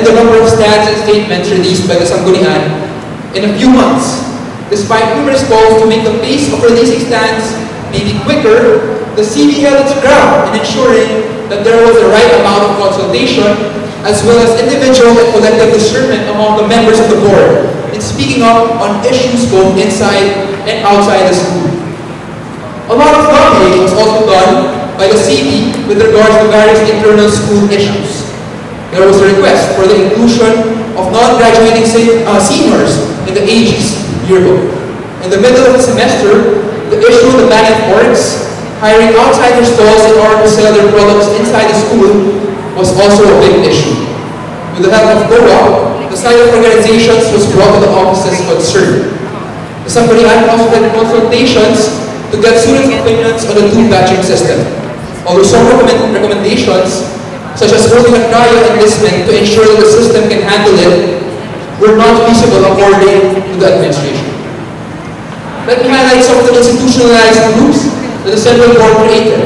in the number of stands and statements released by the Sanggunian in a few months. Despite numerous calls to make the pace of releasing stands maybe quicker, the CB held its ground in ensuring that there was the right amount of consultation as well as individual and collective discernment among the members of the board in speaking up on issues both inside and outside the school. A lot of lobbying was also done by the CB with regards to various internal school issues. There was a request for the inclusion of non-graduating seniors in the AG's yearbook. In the middle of the semester, the issue of the ban of forks, hiring outsider stalls in order to sell their products inside the school was also a big issue. With the help of GOA, the side of organizations was brought to the offices concerned. The Sanggunian also had consultations to get students' opinions on the two-batching system. Although some recommendations, such as holding a trial enlistment to ensure that the system can handle it, were not feasible according to the administration. Let me highlight some of the institutionalized groups that the Central Board created.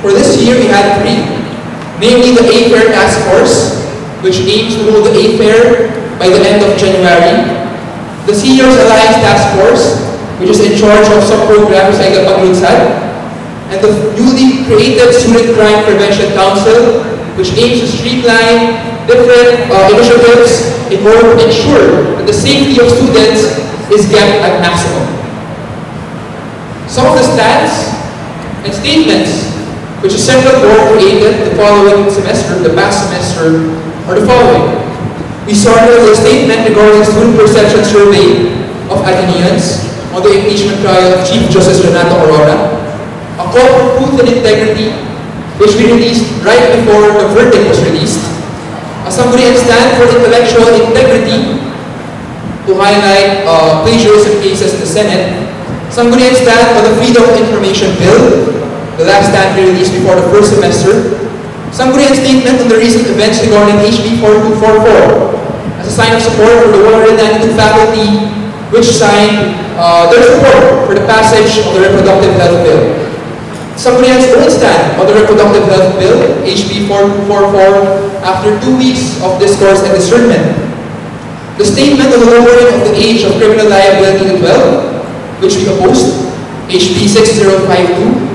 For this year, we had 3, namely the A-Fair Task Force, which aims to hold the A-Fair by the end of January, the Seniors Alliance Task Force, which is in charge of some programs like the Paglunsad, and the newly created Student Crime Prevention Council, which aims to streamline different initiatives in order to ensure that the safety of students is kept at maximum. Some of the stands and statements which the Central Board created the following semester, the past semester, are the following. We started with a statement regarding the student perception survey of Ateneans on the impeachment trial of Chief Justice Renato Aurora, a call for truth and integrity, which we released right before the verdict was released, a Sanggunian stand for intellectual integrity to highlight plagiarism cases in the Senate, Sanggunian stand on the Freedom of Information Bill, the last stand we released before the first semester, Sanggunian statement on the recent events regarding HB 4244 as a sign of support for the 192 faculty which signed their support for the passage of the Reproductive Health Bill. Sanggunian's own stand on the Reproductive Health Bill, HB 4244, after 2 weeks of discourse and discernment. The statement on the lowering of the age of criminal liability to 12, which we opposed, HB 6052.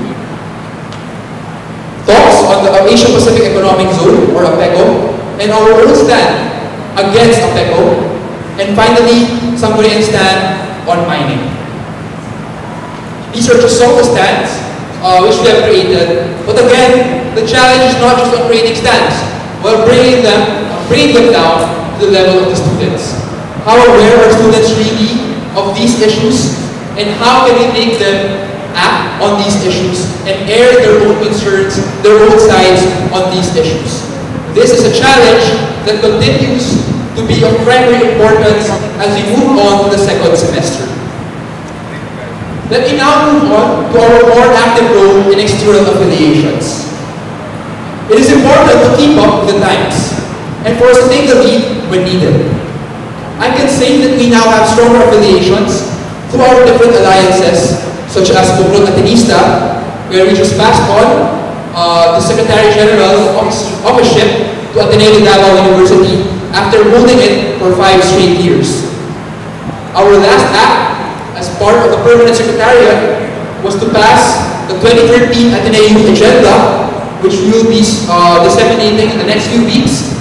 Talks on the Asia Pacific Economic Zone, or APECO, and our own stand against APECO. And finally, Sanggunian stand on mining. These are just some of the stands which we have created. But again, the challenge is not just on creating stands, but bringing them down to the level of the students. How aware are students really of these issues? And how can we make them act on these issues and air their own concerns, their own sides on these issues? This is a challenge that continues to be of primary importance as we move on to the second semester. Let me now move on to our more active role in external affiliations. It is important to keep up with the times and for us to take the lead when needed. I can say that we now have stronger affiliations through our different alliances, such as Bukrot Atenista, where we just passed on the Secretary General's officeship to Ateneo de Davao University after holding it for 5 straight years. Our last act as part of the Permanent Secretariat was to pass the 2013 Ateneo Youth Agenda, which we will be disseminating in the next few weeks,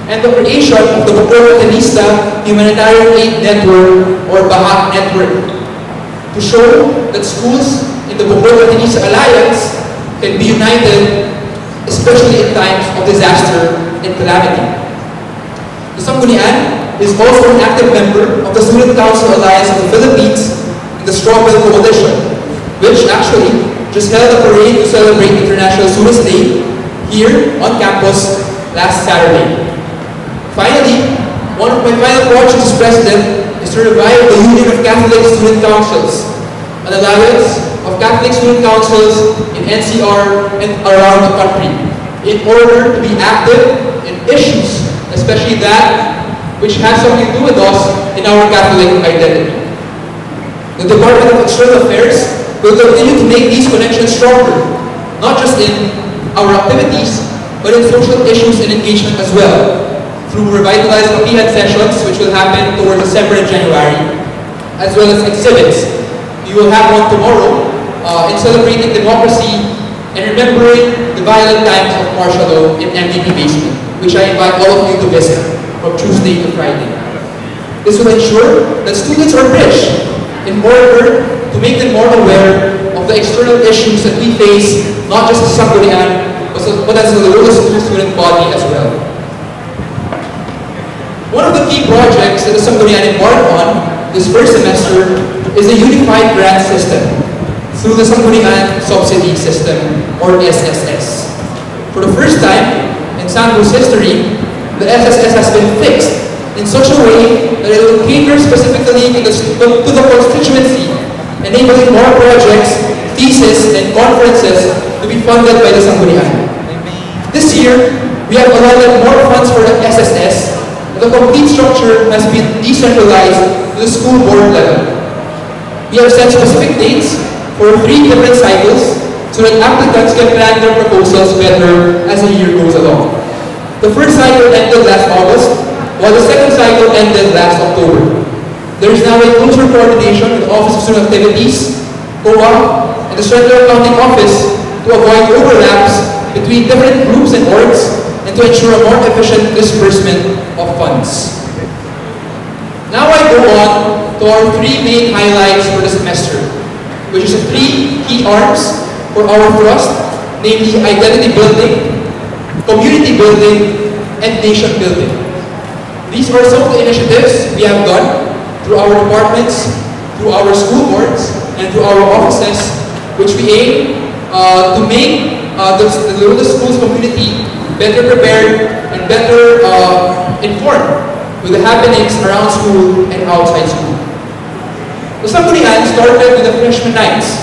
and the creation of the Bukrot Atenista Humanitarian Aid Network, or BAHAT Network, to show that schools in the Bukrot Atenista Alliance can be united, especially in times of disaster and calamity. The Sanggunian is also an active member of the Student Council Alliance of the Philippines and the Strawbill Coalition, which actually just held a parade to celebrate International Students' Day here on campus last Saturday. Finally, one of my final projects as president is to revive the Union of Catholic Student Councils, an alliance of Catholic student councils in NCR and around the country, in order to be active in issues, especially that which has something to do with us in our Catholic identity. The Department of External Affairs will continue to make these connections stronger, not just in our activities, but in social issues and engagement as well. through revitalized Kapihan sessions, which will happen towards December and January, as well as exhibits. We will have one tomorrow in celebrating democracy and remembering the violent times of martial law in MDP Basement, which I invite all of you to visit from Tuesday to Friday. This will ensure that students are bridged in order to make them more aware of the external issues that we face, not just as Sangguniang, but as the local school student body as well. One of the key projects that the Sangguniang embarked on this first semester is a unified grant system through the Sangguniang Subsidy System, or SSS. For the first time in Sanggu's history, the SSS has been fixed in such a way that it will cater specifically to the constituency, enabling more projects, theses, and conferences to be funded by the Sangguniang. This year, we have allotted more funds for the SSS. The complete structure has been decentralized to the school board level. We have set specific dates for 3 different cycles so that applicants can plan their proposals better as the year goes along. The first cycle ended last August, while the second cycle ended last October. There is now a closer coordination with the Office of Student Activities, COA, and the Central Accounting Office to avoid overlaps between different groups and orgs and to ensure a more efficient disbursement of funds. Now I go on to our 3 main highlights for the semester, which is the 3 key arms for our thrust, namely identity building, community building, and nation building. These are some of the initiatives we have done through our departments, through our school boards, and through our offices, which we aim to make the local schools community better prepared and better informed with the happenings around school and outside school. The Sangguniang started with the freshman nights.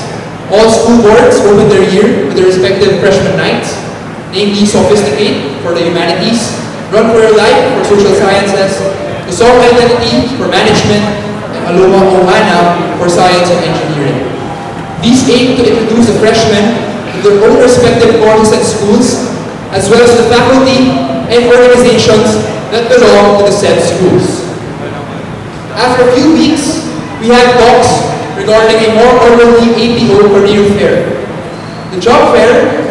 All school boards opened their year with their respective freshman nights, namely Sophisticate for the humanities, Run for Your Life for social sciences, the Song Identity for management, and Aloha Ohana for science and engineering. These aim to introduce the freshmen to their own respective courses and schools, as well as the faculty and organizations that belong to the said schools. After a few weeks, we had talks regarding a more orderly APO career fair. The job fair,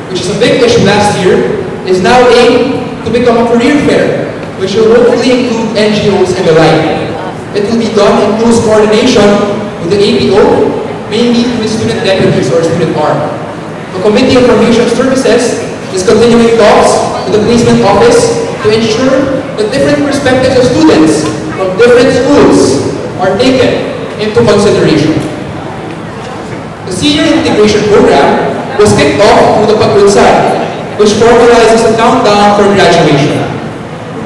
which is a big issue last year, is now aimed to become a career fair, which will hopefully include NGOs and the like. It will be done in close coordination with the APO, mainly through the student deputies or student arm. The Committee of Information Services is continuing talks with the placement office to ensure that different perspectives of students from different schools are taken into consideration. The Senior Integration Program was kicked off through the Pagrunsad, which formalizes a countdown for graduation.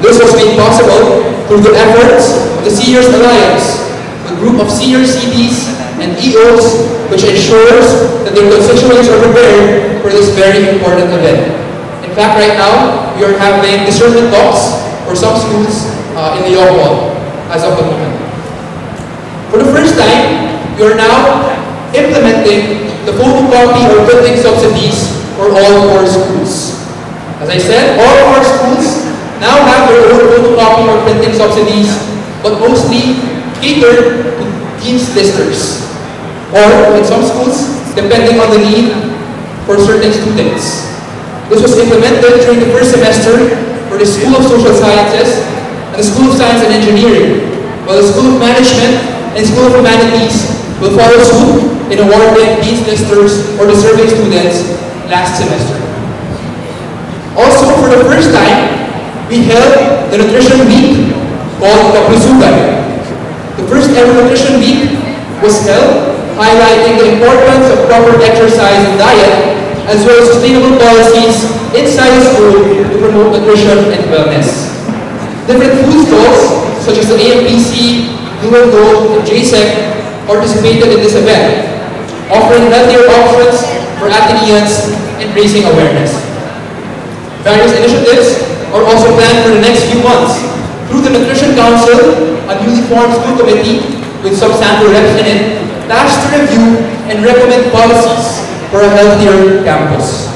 This was made possible through the efforts of the Seniors Alliance, a group of senior CDs and EOs which ensures that their constituents are prepared for this very important event. In fact, right now, we are having discernment talks for some schools in the York Hall as of the moment. For the first time, we are now implementing the photocopy or printing subsidies for all 4 schools. As I said, all of our schools now have their own photocopy or printing subsidies, but mostly catered to Dean's Listers, or in some schools, depending on the need for certain students. This was implemented during the first semester for the School of Social Sciences and the School of Science and Engineering, while the School of Management and School of Humanities will follow suit in awarding Dean's Listers or the survey students last semester. Also, for the first time, we held the Nutrition Week called Kaplusugan. The first ever Nutrition Week was held highlighting the importance of proper exercise and diet, as well as sustainable policies inside the school to promote nutrition and wellness. Different food stalls, such as the AMPC, Dual Gold, and JSEC, participated in this event, offering healthier options for Athenians and raising awareness. Various initiatives are also planned for the next few months through the Nutrition Council, a newly formed school committee with some sample reps in it, tasked to review and recommend policies for a healthier campus.